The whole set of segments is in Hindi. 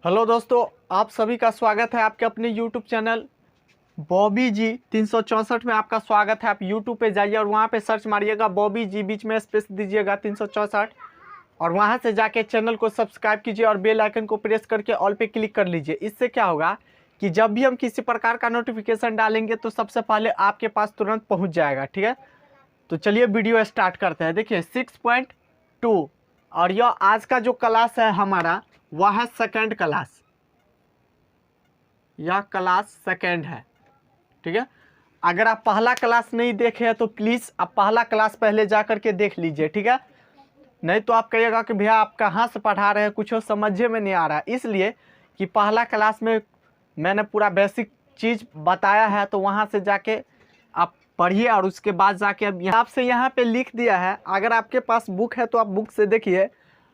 हेलो दोस्तों, आप सभी का स्वागत है आपके अपने यूट्यूब चैनल बॉबी जी 364 में। आपका स्वागत है। आप यूट्यूब पे जाइए और वहाँ पे सर्च मारिएगा बॉबी जी, बीच में स्पेस दीजिएगा 364 और वहाँ से जाके चैनल को सब्सक्राइब कीजिए और बेल आइकन को प्रेस करके ऑल पे क्लिक कर लीजिए। इससे क्या होगा कि जब भी हम किसी प्रकार का नोटिफिकेशन डालेंगे तो सबसे पहले आपके पास तुरंत पहुँच जाएगा। ठीक है, तो चलिए वीडियो स्टार्ट करते हैं। देखिए 6.2 और यह आज का जो क्लास है हमारा वह है सेकंड क्लास। यह क्लास सेकंड है। ठीक है, अगर आप पहला क्लास नहीं देखे हैं तो प्लीज़ आप पहला क्लास पहले जा करके देख लीजिए। ठीक है, नहीं तो आप कहिएगा कि भैया आप कहाँ से पढ़ा रहे हैं, कुछ समझे में नहीं आ रहा है। इसलिए कि पहला क्लास में मैंने पूरा बेसिक चीज़ बताया है, तो वहाँ से जाके आप पढ़िए और उसके बाद जाके अब आपसे यहाँ पे लिख दिया है। अगर आपके पास बुक है तो आप बुक से देखिए,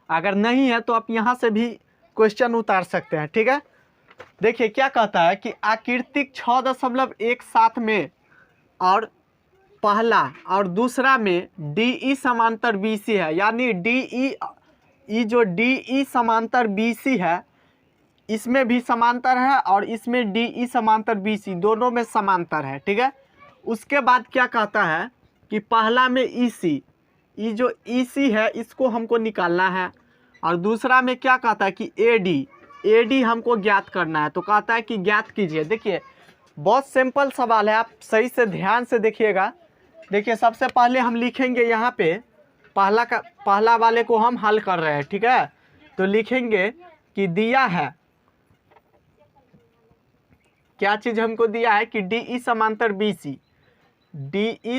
अगर नहीं है तो आप यहाँ से भी क्वेश्चन उतार सकते हैं। ठीक है, देखिए क्या कहता है कि आकृतिक 6.17 में और पहला और दूसरा में DE समांतर BC है, यानी DE जो DE समांतर BC है इसमें भी समांतर है और इसमें DE समांतर BC दोनों में समांतर है। ठीक है, उसके बाद क्या कहता है कि पहला में EC, ये जो EC है इसको हमको निकालना है और दूसरा में क्या कहता है कि AD हमको ज्ञात करना है। तो कहता है कि ज्ञात कीजिए। देखिए बहुत सिंपल सवाल है, आप सही से ध्यान से देखिएगा। देखिए सबसे पहले हम लिखेंगे यहाँ पे पहला वाले को हम हल कर रहे हैं। ठीक है, तो लिखेंगे कि दिया है, क्या चीज़ हमको दिया है कि DE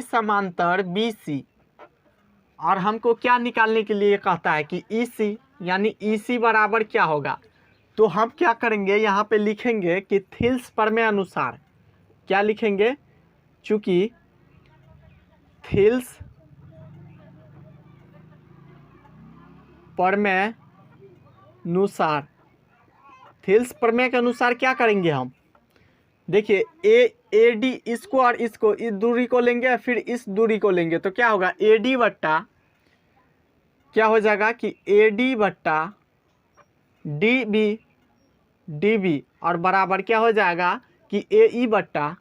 समांतर BC और हमको क्या निकालने के लिए कहता है कि EC, यानी EC बराबर क्या होगा। तो हम क्या करेंगे, यहाँ पे लिखेंगे कि थिल्स प्रमेय अनुसार, क्या लिखेंगे, चूँकि थिल्स प्रमेय के अनुसार क्या करेंगे हम। देखिए AD इसको और इसको, इस दूरी को लेंगे फिर इस दूरी को लेंगे तो क्या होगा, AD बट्टा क्या हो जाएगा कि AD बट्टा DB और बराबर क्या हो जाएगा कि AE बट्टा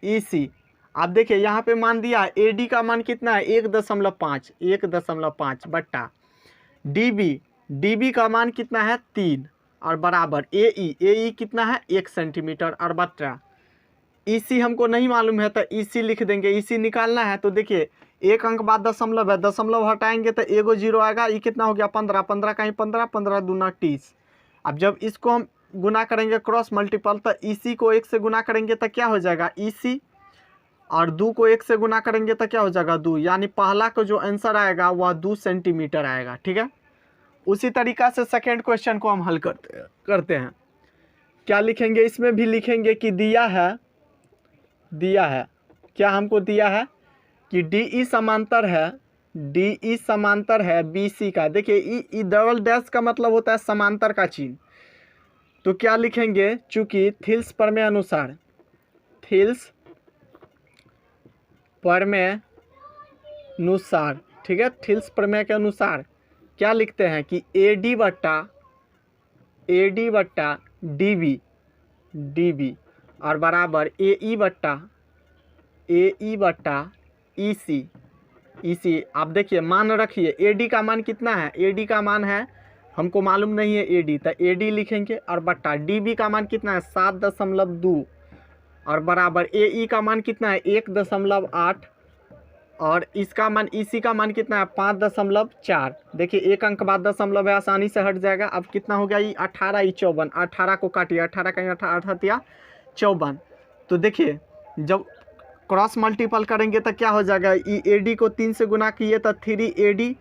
EC। आप देखिए यहाँ पे मान दिया AD का मान कितना है 1.5 बट्टा DB का मान कितना है 3 और बराबर AE कितना है 1 सेंटीमीटर और बट्टा EC हमको नहीं मालूम है तो EC लिख देंगे। EC निकालना है तो देखिए एक अंक बाद दशमलव है, दशमलव हटाएंगे तो एगो जीरो आएगा। ये कितना हो गया 15, 15 का ही 15, 15 दूना 30। अब जब इसको हम गुना करेंगे क्रॉस मल्टीपल तो EC को 1 से गुना करेंगे तो क्या हो जाएगा EC और 2 को 1 से गुना करेंगे तो क्या हो जाएगा 2, यानी पहला को जो आंसर आएगा वह 2 सेंटीमीटर आएगा। ठीक है, उसी तरीक़ा से सेकेंड क्वेश्चन को हम हल करते हैं। क्या लिखेंगे, इसमें भी लिखेंगे कि दिया है क्या हमको दिया है कि DE समांतर है BC का। देखिए ई डबल डैश का मतलब होता है समांतर का चिन्ह। तो क्या लिखेंगे, चूंकि थिल्स प्रमेय अनुसार ठीक है, थिल्स प्रमेय के अनुसार क्या लिखते हैं कि AD बट्टा DB और बराबर AE बट्टा EC। आप देखिए मान रखिए AD का मान कितना है, AD का मान है हमको मालूम नहीं है AD, तो AD लिखेंगे और बट्टा DB का मान कितना है 7.2 और बराबर AE का मान कितना है 1.8 और इसका मान EC का मान कितना है 5.4। देखिए एक अंक बाद दशमलव है, आसानी से हट जाएगा। अब कितना हो गया ये 18, ये 54, 18 को काटिए, 18 का 18 54। तो देखिए जब क्रॉस मल्टीपल करेंगे तो क्या हो जाएगा, ये AD को 3 से गुना किए तो 3AD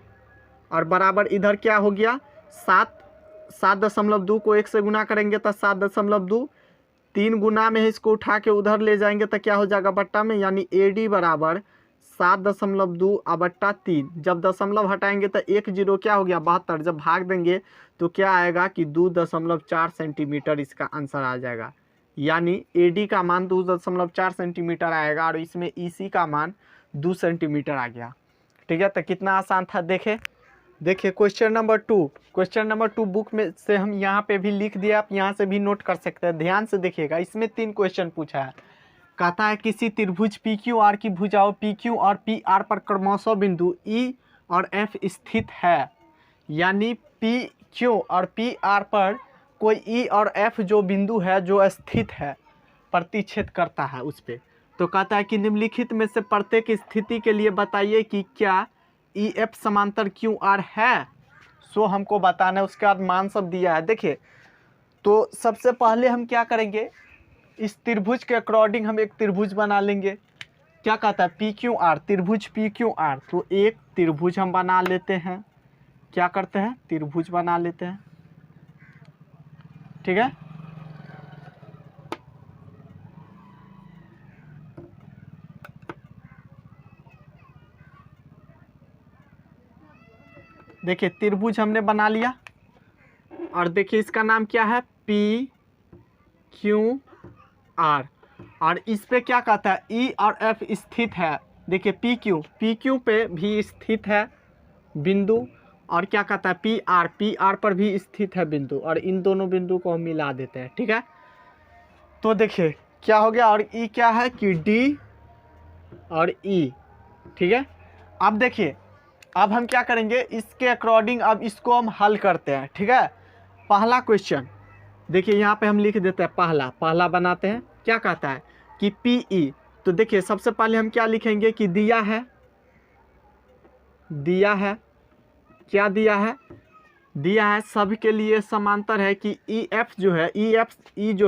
और बराबर इधर क्या हो गया 7.2 को 1 से गुना करेंगे तो 7.2, 3 गुना में इसको उठा के उधर ले जाएंगे तो क्या हो जाएगा बट्टा में, यानी AD बराबर 7.2 बट्टा 3। जब दशमलव हटाएंगे तो 1 जीरो क्या हो गया 72। जब भाग देंगे तो क्या आएगा कि 2.4 सेंटीमीटर इसका आंसर आ जाएगा, यानी AD का मान 2.4 सेंटीमीटर आएगा और इसमें EC का मान 2 सेंटीमीटर आ गया। ठीक है, तो कितना आसान था देखें। देखिए क्वेश्चन नंबर 2 बुक में से हम यहाँ पे भी लिख दिया, आप यहाँ से भी नोट कर सकते हैं। ध्यान से देखिएगा, इसमें 3 क्वेश्चन पूछा है। कहता है किसी त्रिभुज पी क्यू आर की भुजाओं पी क्यू और पी आर पर क्रमशः बिंदु ई और एफ स्थित है, यानी पी क्यू और पी आर पर कोई ई और एफ जो बिंदु है जो स्थित है, प्रतिच्छेद करता है उस पर। तो कहता है कि निम्नलिखित में से प्रत्येक स्थिति के लिए बताइए कि क्या ई एफ समांतर क्यू आर है। सो हमको बताना है, उसके बाद मान सब दिया है। देखिए तो सबसे पहले हम क्या करेंगे, इस त्रिभुज के अकॉर्डिंग हम एक त्रिभुज बना लेंगे। क्या कहता है, पी क्यू आर, त्रिभुज पी क्यू आर। तो एक त्रिभुज हम बना लेते हैं। क्या करते हैं, त्रिभुज बना लेते हैं। ठीक है, देखिए त्रिभुज हमने बना लिया और देखिए इसका नाम क्या है, पी क्यू आर। और इस पे क्या कहता है, ई और एफ स्थित है। देखिए पी क्यू पे भी स्थित है बिंदु, और क्या कहता है पी आर पर भी स्थित है बिंदु, और इन दोनों बिंदु को हम मिला देते हैं। ठीक है, तो देखिए क्या हो गया, और ई क्या है कि डी और ई। ठीक है, अब देखिए अब हम क्या करेंगे, इसके अकॉर्डिंग अब इसको हम हल करते हैं। ठीक है, पहला क्वेश्चन देखिए यहाँ पे हम लिख देते हैं, पहला बनाते हैं। क्या कहता है कि पी ई। तो देखिए सबसे पहले हम क्या लिखेंगे कि दिया है, क्या दिया है सभी के लिए समांतर है कि ई एफ जो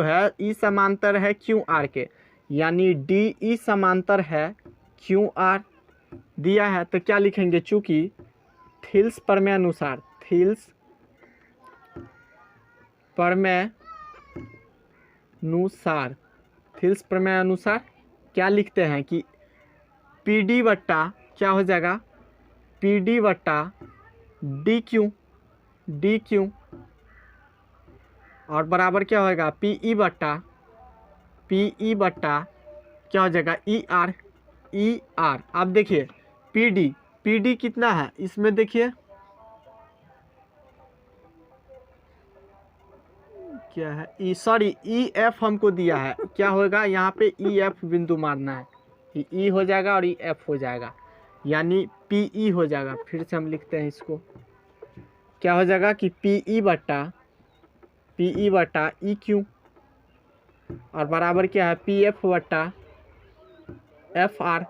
है, ई समांतर है क्यू आर के, यानी डी ई समांतर है क्यू आर दिया है। तो क्या लिखेंगे, चूंकि थिल्स प्रमेय अनुसार क्या लिखते हैं कि पी डी वट्टा क्या हो जाएगा, पी डी वट्टा डी क्यू और बराबर क्या होएगा, पी ई बट्टा क्या हो जाएगा, ई आर। अब देखिए पी डी कितना है इसमें, देखिए क्या है, ई एफ हमको दिया है। क्या होगा, यहाँ पे ई एफ बिंदु मारना है, ई हो जाएगा और ई एफ हो जाएगा, यानी पी ई हो जाएगा। फिर से हम लिखते हैं इसको, क्या हो जाएगा कि पी ई बट्टा ई क्यू और बराबर क्या है, पी एफ बट्टा एफ आर।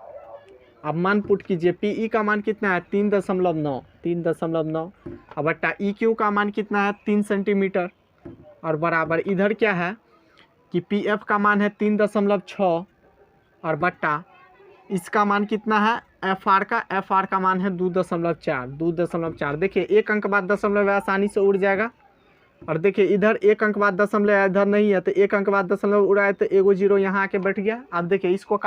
अब मान पुट कीजिए, पी ई का मान कितना है 3.9 और बट्टा ई क्यू का मान कितना है 3 सेंटीमीटर, और बराबर इधर क्या है कि पी एफ का मान है 3.6 और बट्टा इसका मान कितना है एफ आर का मान है 2.4। देखिए एक अंक बाद दशमलव आसानी से उड़ जाएगा, और देखिए इधर एक अंक बाद दशमलव इधर नहीं है, तो एक अंक बाद दशमलव उड़ाए तो एगो जीरो यहाँ आके बैठ गया। अब देखिए इसको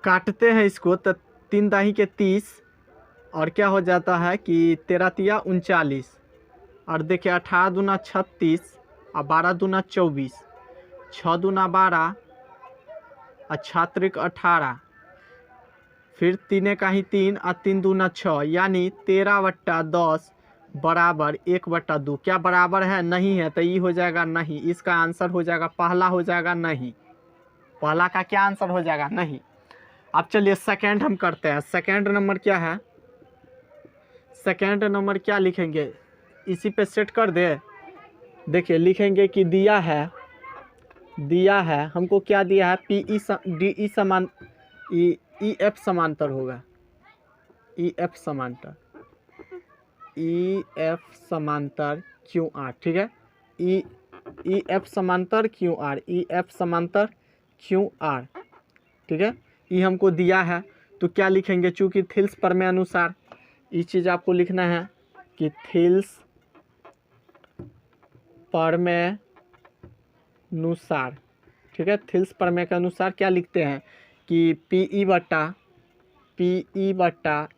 काटते हैं इसको, तो 3 दाही के 30 और क्या हो जाता है कि 13 तिया 39, और देखिए 18 दूना 36 और 12 दूना 24, 6 दूना 12 और 6 18, फिर 3 का ही 3 और 3 दूना 6, यानी 13/10 बराबर 1/2। क्या बराबर है, नहीं है, तो ये हो जाएगा नहीं। इसका आंसर हो जाएगा, पहला हो जाएगा नहीं, पहला का क्या आंसर हो जाएगा नहीं। अब चलिए सेकंड हम करते हैं। सेकंड नंबर क्या है, सेकंड नंबर क्या लिखेंगे, इसी पे सेट कर दे। देखिए लिखेंगे कि दिया है हमको क्या दिया है, पी ई डी ई समान ई एफ समांतर होगा, ई एफ समांतर क्यू आर। ठीक है, ई एफ समांतर क्यू आर। ठीक है, ये हमको दिया है। तो क्या लिखेंगे, चूँकि थिल्स प्रमेय अनुसार ये चीज़ आपको लिखना है कि थिल्स प्रमेय अनुसार। ठीक है, थिल्स प्रमेय के अनुसार क्या लिखते हैं कि पी ई बट्टा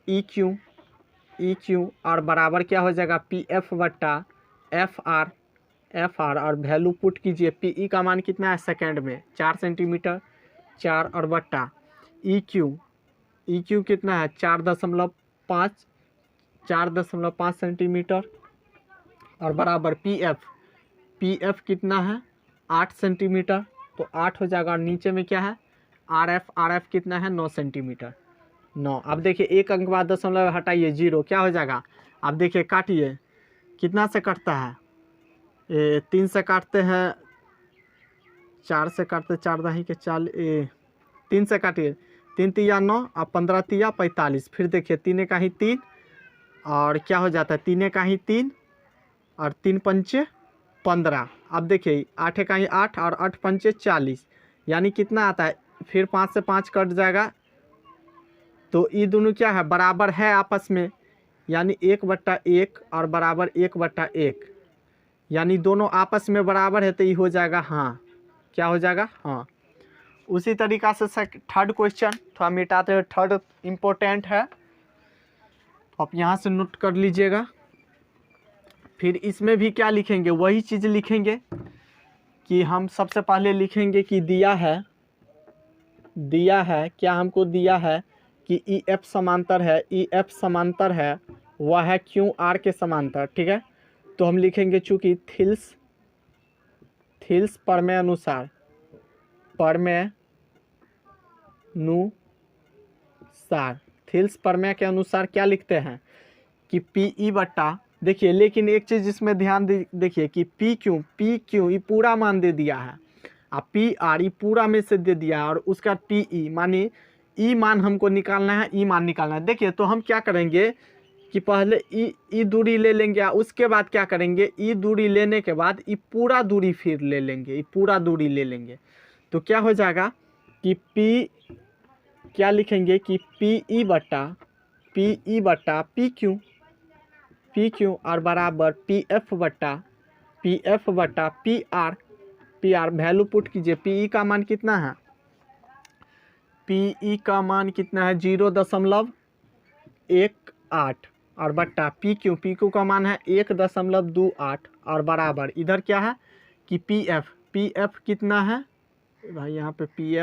ई क्यू और बराबर क्या हो जाएगा, पी एफ बट्टा एफ आर और वैल्यू पुट कीजिए। पी ई का मान कितना है सेकंड में 4 सेंटीमीटर, 4 और बट्टा ई क्यू कितना है 4.5 4.5 सेंटीमीटर और बराबर पी एफ कितना है 8 सेंटीमीटर, तो 8 हो जाएगा। और नीचे में क्या है आर एफ कितना है 9 सेंटीमीटर 9। अब देखिए एक अंक बाद दशमलव हटाइए 0, क्या हो जाएगा। अब देखिए काटिए, कितना से कटता है 3 से काटते हैं, 4 से काटते 4 दही के 40, 3 से काटिए 3 तिया 9 और 15 तिया 45। फिर देखिए 3 का ही 3 और क्या हो जाता है 3 का ही 3 और 3 पंचे 15। अब देखिए 8 का ही 8 और 8 पंचे 40, यानी कितना आता है। फिर 5 से 5 कट जाएगा, तो ये दोनों क्या है बराबर है आपस में, यानी 1/1 और बराबर 1/1, यानी दोनों आपस में बराबर है, तो ये हो जाएगा हाँ। क्या हो जाएगा हाँ। उसी तरीक़ा से थर्ड क्वेश्चन थोड़ा मिटाते हुए, थर्ड इम्पोर्टेंट है, तो आप यहाँ से नोट कर लीजिएगा। फिर इसमें भी क्या लिखेंगे, वही चीज़ लिखेंगे कि हम सबसे पहले लिखेंगे कि दिया है क्या हमको दिया है कि ई एफ समांतर है, वह है क्यू आर के समांतर, ठीक है। तो हम लिखेंगे चूँकि थिल्स प्रमेय अनुसार थिल्स प्रमेय के अनुसार क्या लिखते हैं कि पी ई बट्टा, देखिए लेकिन एक चीज़ इसमें ध्यान देखिए कि पी क्यू ये पूरा मान दे दिया है, और पी आर ये पूरा में से दे दिया है, और उसका पी ई मानी ई मान हमको निकालना है, ई मान निकालना है। देखिए तो हम क्या करेंगे कि पहले ई दूरी ले लेंगे, उसके बाद क्या करेंगे ई दूरी लेने के बाद ई पूरा दूरी फिर ले लेंगे, तो क्या हो जाएगा कि पी क्या लिखेंगे कि पी ई बट्टा पी क्यू और बराबर पी एफ बट्टा पी आर वैल्यू पुट कीजिए। पी ई का मान कितना है, पी ई का मान कितना है 0.18 और बट्टा पी क्यू का मान है 1.28 और बराबर इधर क्या है कि पी एफ कितना है भाई, यहाँ पे पी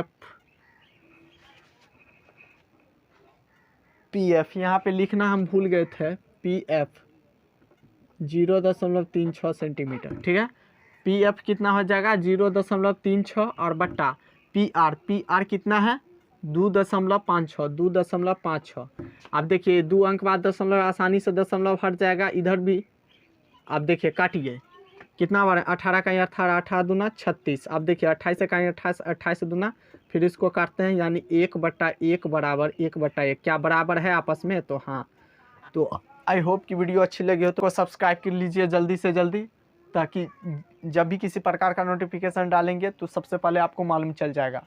एफ यहाँ पे लिखना हम भूल गए थे, पी एफ 0.36 सेंटीमीटर, ठीक है। पी एफ कितना हो जाएगा 0.36 और बट्टा पी आर कितना है 2.56। अब देखिए 2 अंक बाद दशमलव, आसानी से दशमलव हट जाएगा इधर भी। अब देखिए काटिए, कितना बार 18 का 18 दूना 36। अब देखिए 28 का 28 दूना, फिर इसको काटते हैं, यानी 1/1 बराबर 1/1, क्या बराबर है आपस में, तो हाँ। तो आई होप कि वीडियो अच्छी लगी हो तो सब्सक्राइब कर लीजिए जल्दी से जल्दी, ताकि जब भी किसी प्रकार का नोटिफिकेशन डालेंगे तो सबसे पहले आपको मालूम चल जाएगा।